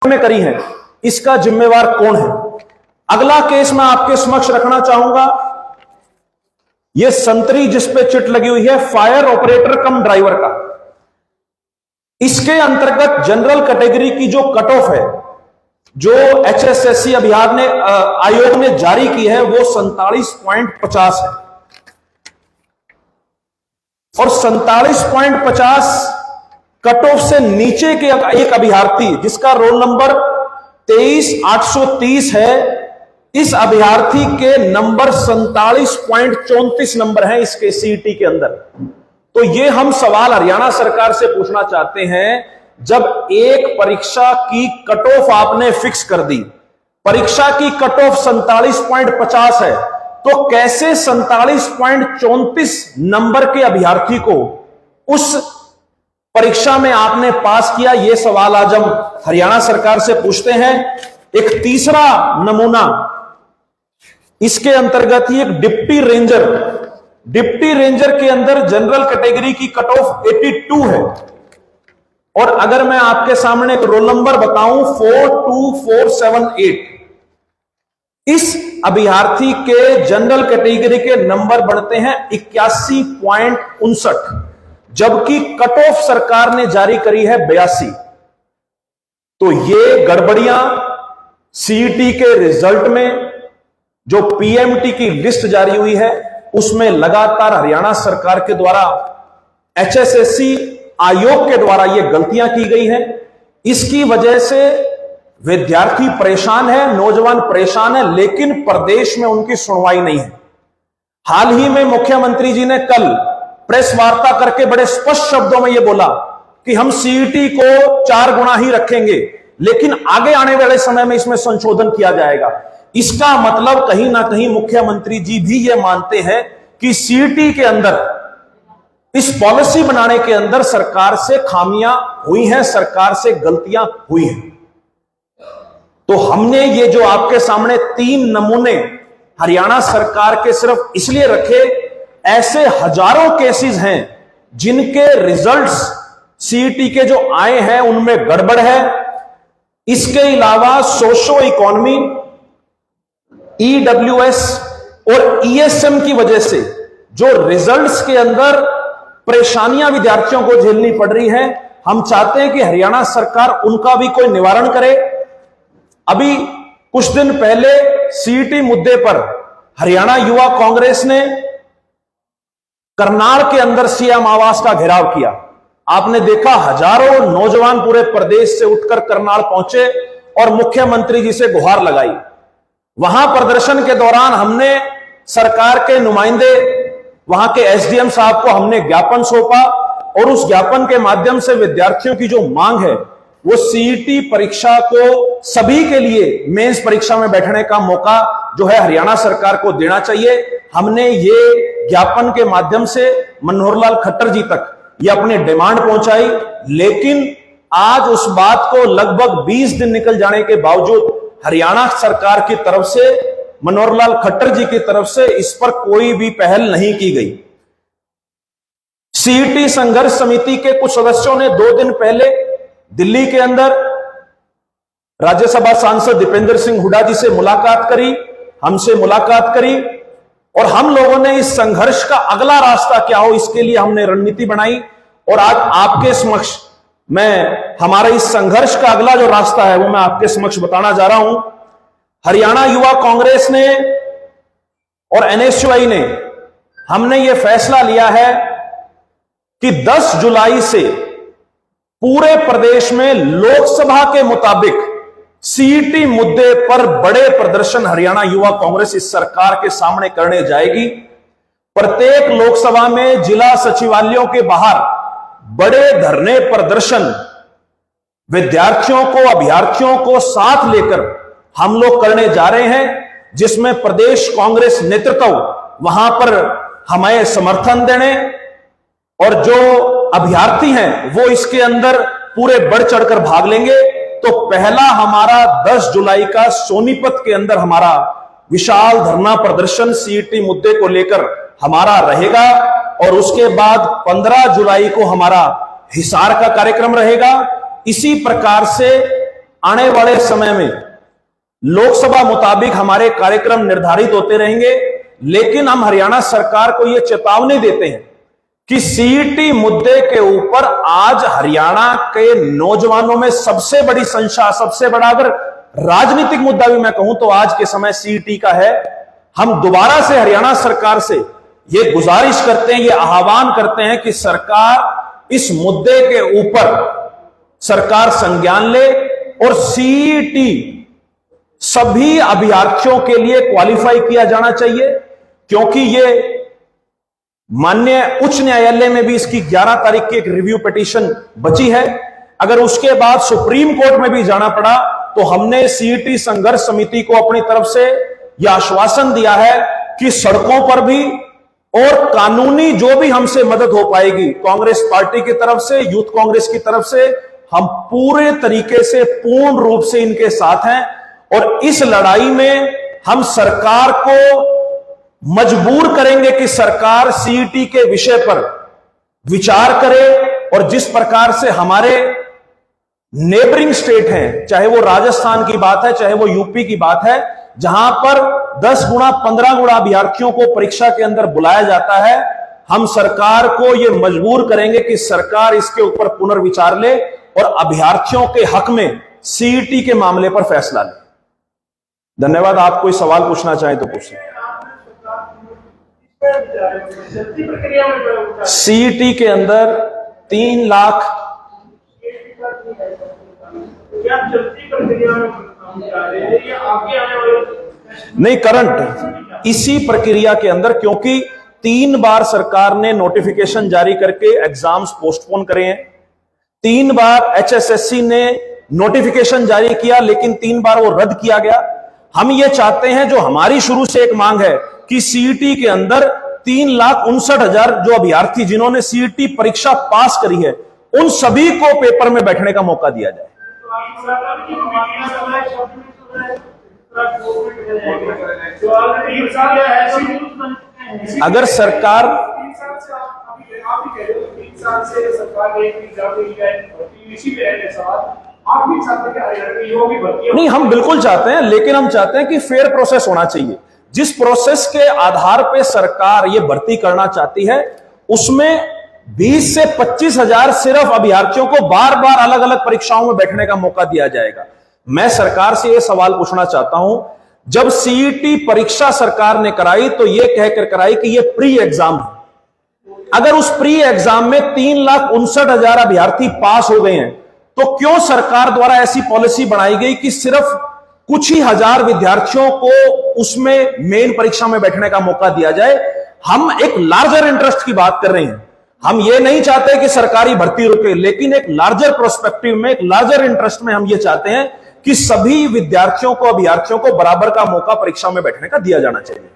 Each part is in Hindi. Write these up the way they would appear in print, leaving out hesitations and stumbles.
में करी है, इसका जिम्मेवार कौन है। अगला केस मैं आपके समक्ष रखना चाहूंगा, यह संतरी जिस पे चिट लगी हुई है फायर ऑपरेटर कम ड्राइवर का। इसके अंतर्गत जनरल कैटेगरी की जो कट ऑफ है, जो HSSC अभियान ने आयोग ने जारी की है, वो 47.50 है। और 47.50 कट ऑफ से नीचे के एक अभ्यर्थी जिसका रोल नंबर 23830 है, इस अभ्यर्थी के नंबर 47.34 नंबर है इसके सीईटी के अंदर। तो ये हम सवाल हरियाणा सरकार से पूछना चाहते हैं, जब एक परीक्षा की कट ऑफ आपने फिक्स कर दी, परीक्षा की कट ऑफ 47.50 है, तो कैसे 47.34 नंबर के अभ्यर्थी को उस परीक्षा में आपने पास किया? यह सवाल आज हम हरियाणा सरकार से पूछते हैं। एक तीसरा नमूना इसके अंतर्गत ही, एक डिप्टी रेंजर के अंदर जनरल कैटेगरी की कट ऑफ 82 है। और अगर मैं आपके सामने एक रोल नंबर बताऊं 42478, इस अभ्यर्थी के जनरल कैटेगरी के नंबर बढ़ते हैं 81.59, जबकि कट ऑफ सरकार ने जारी करी है 82। तो ये गड़बड़ियां सीईटी के रिजल्ट में, जो पीएमटी की लिस्ट जारी हुई है उसमें लगातार हरियाणा सरकार के द्वारा, HSSC आयोग के द्वारा ये गलतियां की गई हैं। इसकी वजह से विद्यार्थी परेशान है, नौजवान परेशान है, लेकिन प्रदेश में उनकी सुनवाई नहीं है। हाल ही में मुख्यमंत्री जी ने कल प्रेस वार्ता करके बड़े स्पष्ट शब्दों में यह बोला कि हम सीईटी को 4 गुना ही रखेंगे, लेकिन आगे आने वाले समय में इसमें संशोधन किया जाएगा। इसका मतलब कहीं ना कहीं मुख्यमंत्री जी भी यह मानते हैं कि सीईटी के अंदर, इस पॉलिसी बनाने के अंदर सरकार से खामियां हुई हैं, सरकार से गलतियां हुई हैं। तो हमने ये जो आपके सामने 3 नमूने हरियाणा सरकार के सिर्फ इसलिए रखे, ऐसे हजारों केसेस हैं जिनके रिजल्ट्स सीईटी के जो आए हैं उनमें गड़बड़ है। इसके अलावा सोशो इकोनॉमी, EWS और ESM की वजह से जो रिजल्ट्स के अंदर परेशानियां विद्यार्थियों को झेलनी पड़ रही है, हम चाहते हैं कि हरियाणा सरकार उनका भी कोई निवारण करे। अभी कुछ दिन पहले सीईटी मुद्दे पर हरियाणा युवा कांग्रेस ने करनाल के अंदर सीएम आवास का घेराव किया। आपने देखा हजारों नौजवान पूरे प्रदेश से उठकर करनाल पहुंचे और मुख्यमंत्री जी से गुहार लगाई। वहां प्रदर्शन के दौरान हमने सरकार के नुमाइंदे, वहां के एसडीएम साहब को हमने ज्ञापन सौंपा और उस ज्ञापन के माध्यम से विद्यार्थियों की जो मांग है वो सीईटी परीक्षा को सभी के लिए मेंस परीक्षा में बैठने का मौका जो है हरियाणा सरकार को देना चाहिए। हमने ये ज्ञापन के माध्यम से मनोहर लाल खट्टर जी तक ये अपनी डिमांड पहुंचाई, लेकिन आज उस बात को लगभग 20 दिन निकल जाने के बावजूद हरियाणा सरकार की तरफ से, मनोहर लाल खट्टर जी की तरफ से इस पर कोई भी पहल नहीं की गई। सीईटी संघर्ष समिति के कुछ सदस्यों ने 2 दिन पहले दिल्ली के अंदर राज्यसभा सांसद दीपेंद्र सिंह हुड्डा जी से मुलाकात करी, हमसे मुलाकात करी, और हम लोगों ने इस संघर्ष का अगला रास्ता क्या हो इसके लिए हमने रणनीति बनाई। और आज आपके समक्ष मैं हमारे इस संघर्ष का अगला जो रास्ता है वो मैं आपके समक्ष बताना जा रहा हूं। हरियाणा युवा कांग्रेस ने और NSUI ने हमने ये फैसला लिया है कि 10 जुलाई से पूरे प्रदेश में लोकसभा के मुताबिक सीईटी मुद्दे पर बड़े प्रदर्शन हरियाणा युवा कांग्रेस इस सरकार के सामने करने जाएगी। प्रत्येक लोकसभा में जिला सचिवालयों के बाहर बड़े धरने प्रदर्शन विद्यार्थियों को, अभ्यर्थियों को साथ लेकर हम लोग करने जा रहे हैं, जिसमें प्रदेश कांग्रेस नेतृत्व वहां पर हमें समर्थन देने और जो अभ्यर्थी हैं वो इसके अंदर पूरे बढ़ चढ़कर भाग लेंगे। तो पहला हमारा 10 जुलाई का सोनीपत के अंदर हमारा विशाल धरना प्रदर्शन सीईटी मुद्दे को लेकर हमारा रहेगा, और उसके बाद 15 जुलाई को हमारा हिसार का कार्यक्रम रहेगा। इसी प्रकार से आने वाले समय में लोकसभा मुताबिक हमारे कार्यक्रम निर्धारित होते रहेंगे, लेकिन हम हरियाणा सरकार को यह चेतावनी देते हैं कि सीईटी मुद्दे के ऊपर आज हरियाणा के नौजवानों में सबसे बड़ी संशय, सबसे बड़ा अगर राजनीतिक मुद्दा भी मैं कहूं तो आज के समय सीईटी का है। हम दोबारा से हरियाणा सरकार से यह गुजारिश करते हैं, यह आह्वान करते हैं कि सरकार इस मुद्दे के ऊपर सरकार संज्ञान ले और सीईटी सभी अभ्यर्थियों के लिए क्वालिफाई किया जाना चाहिए, क्योंकि यह माननीय उच्च न्यायालय में भी इसकी 11 तारीख की एक रिव्यू पिटीशन बची है। अगर उसके बाद सुप्रीम कोर्ट में भी जाना पड़ा तो हमने सीईटी संघर्ष समिति को अपनी तरफ से यह आश्वासन दिया है कि सड़कों पर भी और कानूनी जो भी हमसे मदद हो पाएगी, कांग्रेस पार्टी की तरफ से, यूथ कांग्रेस की तरफ से, हम पूरे तरीके से पूर्ण रूप से इनके साथ हैं। और इस लड़ाई में हम सरकार को मजबूर करेंगे कि सरकार सीईटी के विषय पर विचार करे और जिस प्रकार से हमारे नेबरिंग स्टेट हैं, चाहे वो राजस्थान की बात है, चाहे वो यूपी की बात है, जहां पर 10 गुना 15 गुना अभ्यर्थियों को परीक्षा के अंदर बुलाया जाता है, हम सरकार को यह मजबूर करेंगे कि सरकार इसके ऊपर पुनर्विचार ले और अभ्यर्थियों के हक में सीईटी के मामले पर फैसला ले। धन्यवाद। आप कोई सवाल पूछना चाहें तो पूछें। सीईटी के अंदर 3 लाख नहीं, करंट इसी प्रक्रिया के अंदर, क्योंकि 3 बार सरकार ने नोटिफिकेशन जारी करके एग्जाम्स पोस्टपोन करे हैं। 3 बार एचएसएससी ने नोटिफिकेशन जारी किया, लेकिन 3 बार वो रद्द किया गया। हम ये चाहते हैं, जो हमारी शुरू से एक मांग है, कि सीईटी के अंदर 3,59,000 जो अभ्यर्थी जिन्होंने सीईटी परीक्षा पास करी है, उन सभी को पेपर में बैठने का मौका दिया जाए। अगर सरकार नहीं, हम बिल्कुल चाहते हैं, लेकिन हम चाहते हैं कि फेयर प्रोसेस होना चाहिए। जिस प्रोसेस के आधार पे सरकार ये भर्ती करना चाहती है, उसमें 20 से 25,000 सिर्फ अभ्यर्थियों को बार बार अलग अलग परीक्षाओं में बैठने का मौका दिया जाएगा। मैं सरकार से यह सवाल पूछना चाहता हूं, जब सीईटी परीक्षा सरकार ने कराई तो यह कहकर कराई कि यह प्री एग्जाम है। अगर उस प्री एग्जाम में 3,59,000 अभ्यर्थी पास हो गए हैं, तो क्यों सरकार द्वारा ऐसी पॉलिसी बनाई गई कि सिर्फ कुछ ही हजार विद्यार्थियों को उसमें मेन परीक्षा में बैठने का मौका दिया जाए? हम एक लार्जर इंटरेस्ट की बात कर रहे हैं। हम ये नहीं चाहते कि सरकारी भर्ती रुके, लेकिन एक लार्जर प्रोस्पेक्टिव में, एक लार्जर इंटरेस्ट में हम ये चाहते हैं कि सभी विद्यार्थियों को, अभ्यर्थियों को बराबर का मौका परीक्षा में बैठने का दिया जाना चाहिए।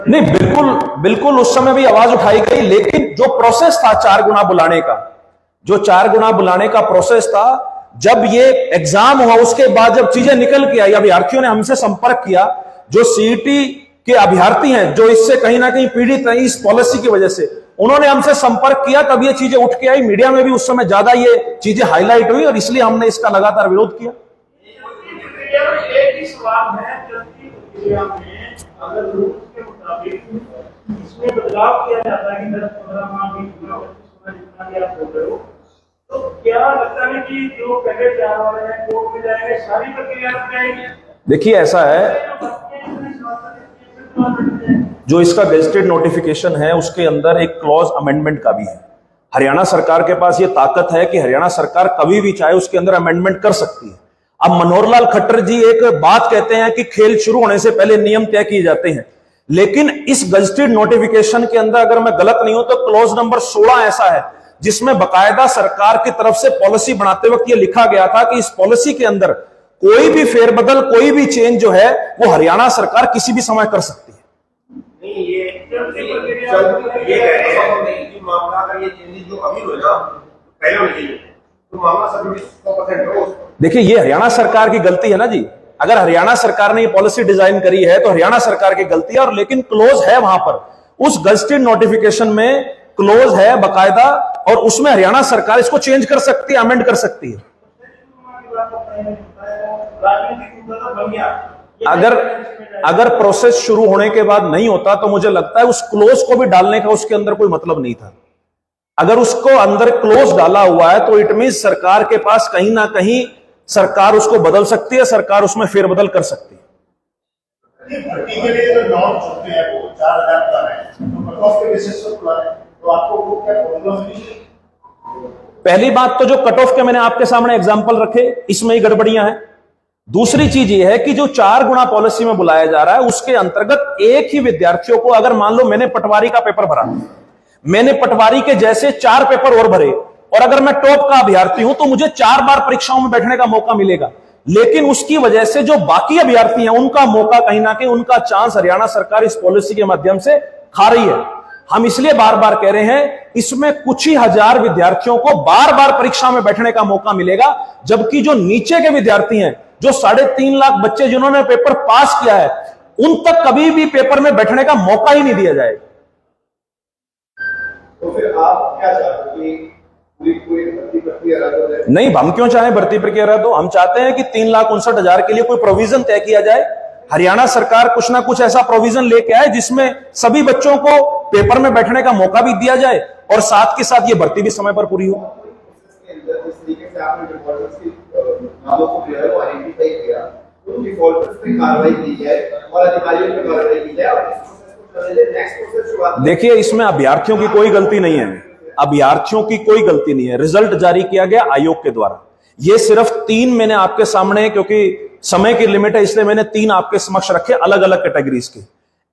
नहीं, बिल्कुल उस समय भी आवाज उठाई गई, लेकिन जो प्रोसेस था 4 गुना बुलाने का, जो 4 गुना बुलाने का प्रोसेस था, जब ये एग्जाम हुआ उसके बाद जब चीजें निकल के आई, अभ्यर्थियों ने हमसे संपर्क किया, जो सीईटी के अभ्यर्थी हैं, जो इससे कहीं ना कहीं पीड़ित हैं इस पॉलिसी की वजह से, उन्होंने हमसे संपर्क किया, तब ये चीजें उठ के आई। मीडिया में भी उस समय ज्यादा ये चीजें हाईलाइट हुई और इसलिए हमने इसका लगातार विरोध किया। अगर रूल के मुताबिक इसमें बदलाव किया जाता है कि 10-15 माह भी जितना भी आप बोल रहे हो, तो क्या लगता है कि जो पहले 4 वाले हैं कोर्ट में जाएंगे, सारी प्रक्रिया रुक जाएगी? देखिए, ऐसा है, जो इसका गेजेटेड नोटिफिकेशन है उसके अंदर एक क्लॉज अमेंडमेंट का भी है। हरियाणा सरकार के पास ये ताकत है कि हरियाणा सरकार कभी भी चाहे उसके अंदर अमेंडमेंट कर सकती है। अब मनोहर लाल खट्टर जी एक बात कहते हैं कि खेल शुरू होने से पहले नियम तय किए जाते हैं, लेकिन इस गजेटेड नोटिफिकेशन के अंदर, अगर मैं गलत नहीं हूं तो क्लॉज नंबर 16 ऐसा है जिसमें बकायदा सरकार की तरफ से पॉलिसी बनाते वक्त यह लिखा गया था कि इस पॉलिसी के अंदर कोई भी फेरबदल, कोई भी चेंज जो है वो हरियाणा सरकार किसी भी समय कर सकती है। नहीं, देखिए, ये हरियाणा सरकार की गलती है ना जी। अगर हरियाणा सरकार ने ये पॉलिसी डिजाइन करी है तो हरियाणा सरकार की गलती है, और लेकिन क्लोज है वहां पर, उस गजटेड नोटिफिकेशन में क्लोज है बकायदा, और उसमें हरियाणा सरकार इसको चेंज कर सकती है, अमेंड कर सकती है। अगर प्रोसेस शुरू होने के बाद नहीं होता तो मुझे लगता है उस क्लोज को भी डालने का उसके अंदर कोई मतलब नहीं था। अगर उसको अंदर क्लोज डाला हुआ है तो इट मीन सरकार के पास कहीं ना कहीं सरकार उसको बदल सकती है, सरकार उसमें फेरबदल कर सकती है। भर्ती के लिए जो नॉर्म्स होते हैं वो 4000 का है, तो कट ऑफ के बेसिस पर खुला है, तो आपको वो क्या प्रॉब्लम है? पहली बात तो जो कट ऑफ के मैंने आपके सामने एग्जांपल रखे, इसमें ही गड़बड़ियां हैं। दूसरी चीज ये है कि जो 4 गुना पॉलिसी में बुलाया जा रहा है उसके अंतर्गत एक ही विद्यार्थियों को, अगर मान लो मैंने पटवारी का पेपर भरा, मैंने पटवारी के जैसे 4 पेपर और भरे, और अगर मैं टॉप का अभ्यर्थी हूं तो मुझे 4 बार परीक्षाओं में बैठने का मौका मिलेगा, लेकिन उसकी वजह से जो बाकी अभ्यर्थी हैं उनका मौका कहीं ना कहीं, उनका चांस हरियाणा सरकार इस पॉलिसी के माध्यम से खा रही है। हम इसलिए बार बार कह रहे हैं इसमें कुछ ही हजार विद्यार्थियों को बार बार परीक्षा में बैठने का मौका मिलेगा, जबकि जो नीचे के विद्यार्थी हैं, जो 3.5 लाख बच्चे जिन्होंने पेपर पास किया है, उन तक कभी भी पेपर में बैठने का मौका ही नहीं दिया जाएगा। तो फिर आप क्या चाहते हैं कि पूरी भर्ती प्रक्रिया रद्द हो जाए? नहीं, हम क्यों चाहें भर्ती प्रक्रिया रद्द हो? हम चाहते हैं कि 3,59,000 के लिए कोई प्रोविजन तय किया जाए। हरियाणा सरकार कुछ ना कुछ ऐसा प्रोविजन लेके आए जिसमें सभी बच्चों को पेपर में बैठने का मौका भी दिया जाए और साथ के साथ ये भर्ती भी समय पर पूरी हो। जिस तरीके से आपने डिफॉल्टर्स की नामों को जो है वो आइडेंटिफाई किया, उन डिफॉल्टर्स पे कार्रवाई की जाए और अधिकारियों पे कार्रवाई की जाए और इस प्रोसेस को चलाने के नेक्स्ट प्रोसेस शुरुआत। देखिए, इसमें अभ्यर्थियों की कोई गलती नहीं है, अभ्यर्थियों की कोई गलती नहीं है। रिजल्ट जारी किया गया आयोग के द्वारा। ये सिर्फ 3 मैंने आपके सामने, क्योंकि समय की लिमिट है इसलिए मैंने 3 आपके समक्ष रखे अलग अलग कैटेगरीज के।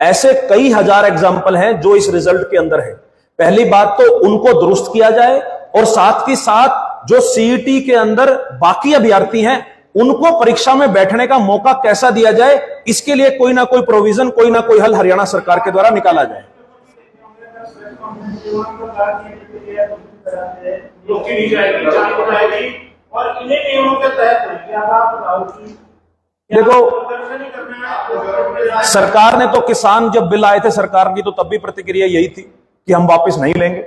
ऐसे कई हजार एग्जाम्पल हैं जो इस रिजल्ट के अंदर है। पहली बात तो उनको दुरुस्त किया जाए, और साथ ही साथ जो सीईटी के अंदर बाकी अभ्यर्थी हैं उनको परीक्षा में बैठने का मौका कैसा दिया जाए, इसके लिए कोई ना कोई प्रोविजन, कोई ना कोई हल हरियाणा सरकार के द्वारा निकाला जाए। और इन्हीं नियमों के तहत आप बताओ कि देखो, सरकार ने तो, किसान जब बिल आए थे सरकार की, तो तब भी प्रतिक्रिया यही थी कि हम वापस नहीं लेंगे।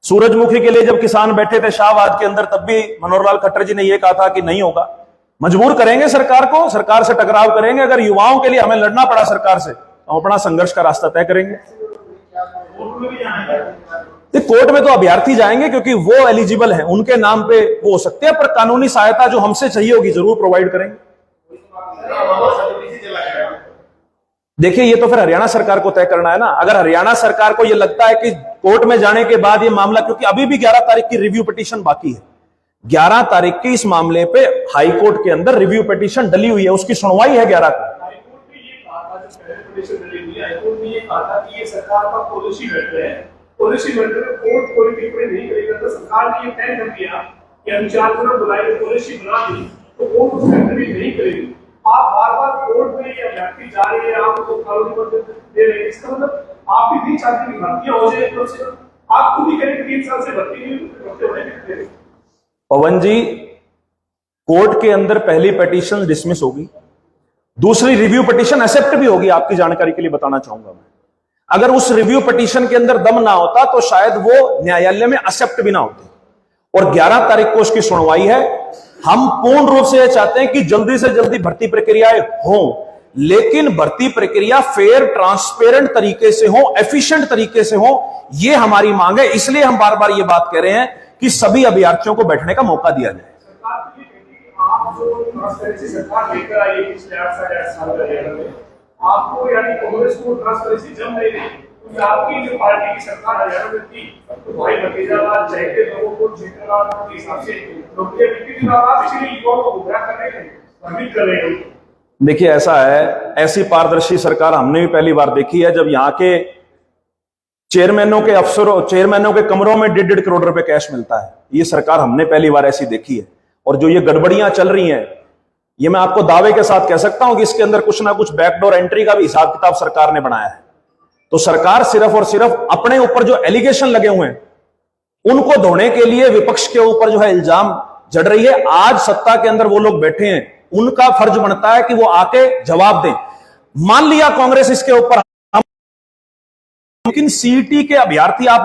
सूरजमुखी के लिए जब किसान बैठे थे शाहबाद के अंदर, तब भी मनोहर लाल खट्टर जी ने यह कहा था कि नहीं होगा। मजबूर करेंगे सरकार को, सरकार से टकराव करेंगे। अगर युवाओं के लिए हमें लड़ना पड़ा सरकार से, तो हम अपना संघर्ष का रास्ता तय करेंगे। कोर्ट में तो अभ्यर्थी जाएंगे क्योंकि वो एलिजिबल हैं, उनके नाम पे वो हो सकते हैं, पर कानूनी सहायता जो हमसे चाहिए होगी जरूर प्रोवाइड करेंगे। देखिए, ये तो फिर हरियाणा सरकार को तय करना है ना। अगर हरियाणा सरकार को ये लगता है कि कोर्ट में जाने के बाद ये मामला, क्योंकि अभी भी 11 तारीख की रिव्यू पिटीशन बाकी है, 11 तारीख की इस मामले पे हाई कोर्ट के अंदर रिव्यू पिटीशन डली हुई है, उसकी सुनवाई है 11 को। पॉलिसी मैटर में कोर्ट कोई टिप्पणी नहीं करेगा, तो सरकार ने ये तय कर दिया कि हम 4 गुना बुलाई पॉलिसी बना दी, तो कोर्ट उसमें टिप्पणी नहीं करेगी। आप बार-बार कोर्ट में या व्यक्ति जा रहे हैं, आप उसको कानूनी मदद दे रहे हैं, इसका मतलब आप भी नहीं चाहते कि भर्तियां हो जाए। तो आप खुद ही करें 3 साल से भर्ती नहीं होने देते। पवन जी, कोर्ट के अंदर पहली पिटीशन डिसमिस होगी, दूसरी रिव्यू पिटीशन एक्सेप्ट भी होगी। आपकी जानकारी के लिए बताना चाहूंगा मैं, अगर उस रिव्यू पिटीशन के अंदर दम ना होता तो शायद वो न्यायालय में एक्सेप्ट भी ना होती। और 11 तारीख को उसकी सुनवाई है। हम पूर्ण रूप से यह चाहते हैं कि जल्दी से जल्दी भर्ती प्रक्रियाएं हो, लेकिन भर्ती प्रक्रिया फेयर, ट्रांसपेरेंट तरीके से हो, एफिशिएंट तरीके से हो, यह हमारी मांग है। इसलिए हम बार बार यह बात कह रहे हैं कि सभी अभ्यर्थियों को बैठने का मौका दिया जाए। सरकार लेकर आई है पिछले 8 साल में, आपको यानी कांग्रेस को ट्रांसपेरेंसी जम नहीं रही, क्योंकि आपकी जो पार्टी की सरकार हरियाणा में थी, तो भाई भतीजावाद, चाहते लोगों को क्षेत्रवाद के हिसाब से नौकरियां मिलती थी, आप इसीलिए युवाओं को गुमराह करने के भ्रमित कर रहे हैं। देखिए, ऐसा है, ऐसी पारदर्शी सरकार हमने भी पहली बार देखी है, जब यहाँ के चेयरमैनों के अफसरों, चेयरमैनों के कमरों में 1.5 करोड़ रुपए कैश मिलता है। ये सरकार हमने पहली बार ऐसी देखी है। और जो ये गड़बड़ियां चल रही हैं, ये मैं आपको दावे के साथ कह सकता हूं कि इसके अंदर कुछ ना कुछ बैकडोर एंट्री का भी हिसाब किताब सरकार ने बनाया है। तो सरकार सिर्फ और सिर्फ अपने ऊपर जो एलिगेशन लगे हुए हैं उनको धोने के लिए विपक्ष के ऊपर जो है इल्जाम जड़ रही है। आज सत्ता के अंदर वो लोग बैठे हैं, उनका फर्ज बनता है कि वो आके जवाब दें। मान लिया कांग्रेस इसके ऊपर, लेकिन सीईटी के अभ्यर्थी आप